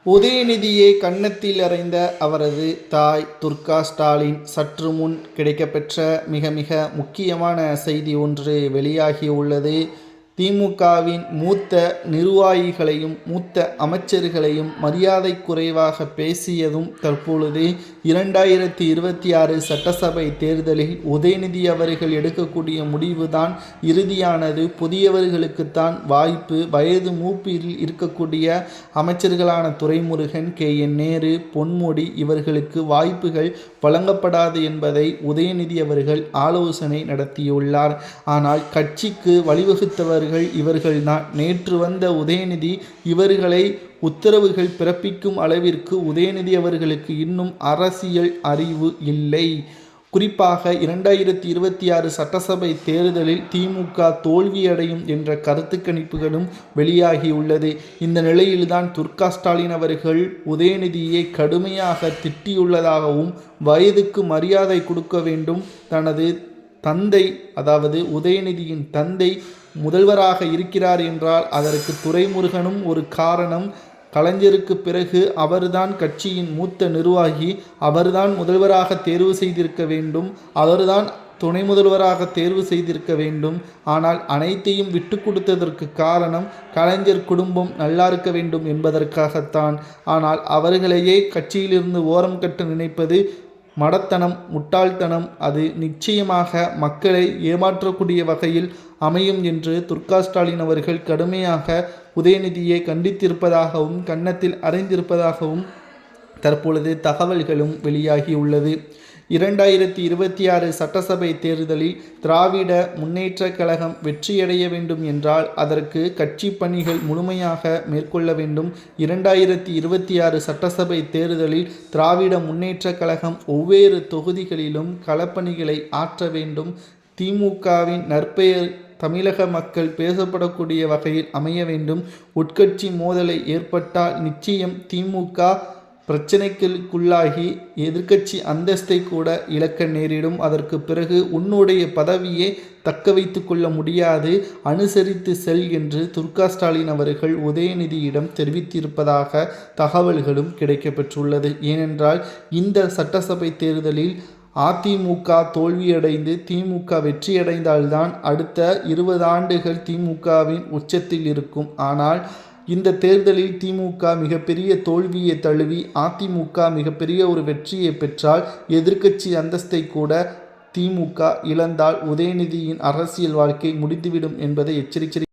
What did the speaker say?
உதயநிதியை கன்னத்தில் அறைந்த அவரது தாய் துர்கா ஸ்டாலின் சற்று முன் கிடைக்கப்பெற்ற மிக மிக முக்கியமான செய்தி ஒன்று வெளியாகியுள்ளது. திமுகவின் மூத்த நிர்வாகிகளையும் மூத்த அமைச்சர்களையும் மரியாதை குறைவாக பேசியதும் தற்பொழுது 2026 சட்டசபை தேர்தலில் உதயநிதி அவர்கள் எடுக்கக்கூடிய முடிவுதான் இறுதியானது. புதியவர்களுக்குத்தான் வாய்ப்பு. வயது மூப்பில் இருக்கக்கூடிய அமைச்சர்களான துரைமுருகன், KN நேரு, பொன்முடி இவர்களுக்கு வாய்ப்புகள் வழங்கப்படாது என்பதை உதயநிதி அவர்கள் ஆலோசனை நடத்தியுள்ளார். ஆனால் கட்சிக்கு வழிவகுத்தவர் இவர்கள்தான். நேற்று வந்த உதயநிதி இவர்களை உத்தரவுகள் பிறப்பிக்கும் அளவிற்கு உதயநிதி அவர்களுக்கு இன்னும் அரசியல் அறிவு இல்லை. குறிப்பாக 2026 சட்டசபை தேர்தலில் திமுக தோல்வியடையும் என்ற கருத்து கணிப்புகளும் வெளியாகியுள்ளது. இந்த நிலையில்தான் துர்கா ஸ்டாலின் அவர்கள் உதயநிதியை கடுமையாக திட்டியுள்ளதாகவும், வயதுக்கு மரியாதை கொடுக்க வேண்டும், தனது தந்தை அதாவது உதயநிதியின் தந்தை முதல்வராக இருக்கிறார் என்றால் அதற்கு துரைமுருகனும் ஒரு காரணம். கலைஞருக்கு பிறகு அவர்தான் கட்சியின் மூத்த நிர்வாகி, அவர்தான் முதல்வராக தேர்வு செய்திருக்க வேண்டும், அவர்தான் துணை முதல்வராக தேர்வு செய்திருக்க வேண்டும். ஆனால் அனைத்தையும் விட்டு கொடுத்ததற்கு காரணம் கலைஞர் குடும்பம் நல்லா இருக்க வேண்டும் என்பதற்காகத்தான். ஆனால் அவர்களையே கட்சியிலிருந்து ஓரம் கட்ட நினைப்பது மடத்தனம், முட்டாள்தனம். அது நிச்சயமாக மக்களை ஏமாற்றக்கூடிய வகையில் அமையும் என்று துர்கா ஸ்டாலின் அவர்கள் கடுமையாக உதயநிதியை கண்டித்திருப்பதாகவும் கன்னத்தில் அறைந்திருப்பதாகவும் தற்பொழுது தகவல்களும் வெளியாகியுள்ளது. 2026 சட்டசபை தேர்தலில் திராவிட முன்னேற்றக் கழகம் வெற்றியடைய வேண்டும் என்றால் அதற்கு கட்சி பணிகள் முழுமையாக மேற்கொள்ள வேண்டும். 2026 சட்டசபை தேர்தலில் திராவிட முன்னேற்றக் கழகம் ஒவ்வொரு தொகுதிகளிலும் களப்பணிகளை ஆற்ற வேண்டும். திமுகவின் நற்பெயர் தமிழக மக்கள் பேசப்படக்கூடிய வகையில் அமைய வேண்டும். உட்கட்சி மோதலை ஏற்பட்டால் நிச்சயம் திமுக பிரச்சனைகளுக்குள்ளாகி எதிர்க்கட்சி அந்தஸ்தை கூட இழக்க நேரிடும். அதற்கு பிறகு உன்னுடைய பதவியை தக்க வைத்து கொள்ள முடியாது, அனுசரித்து செல் என்று துர்கா ஸ்டாலின் அவர்கள் உதயநிதியிடம் தெரிவித்திருப்பதாக தகவல்களும் கிடைக்கப்பெற்றுள்ளது. ஏனென்றால் இந்த சட்டசபை தேர்தலில் அதிமுக தோல்வியடைந்து திமுக வெற்றியடைந்தால்தான் அடுத்த 20 ஆண்டுகள் திமுகவின் உச்சத்தில் இருக்கும். ஆனால் இந்த தேர்தலில் திமுக மிகப்பெரிய தோல்வியை தழுவி அதிமுக மிகப்பெரிய ஒரு வெற்றியை பெற்றால் எதிர்க்கட்சி அந்தஸ்தை கூட திமுக இழந்தால் உதயநிதியின் அரசியல் வாழ்க்கை முடிந்துவிடும் என்பதை எச்சரிக்கை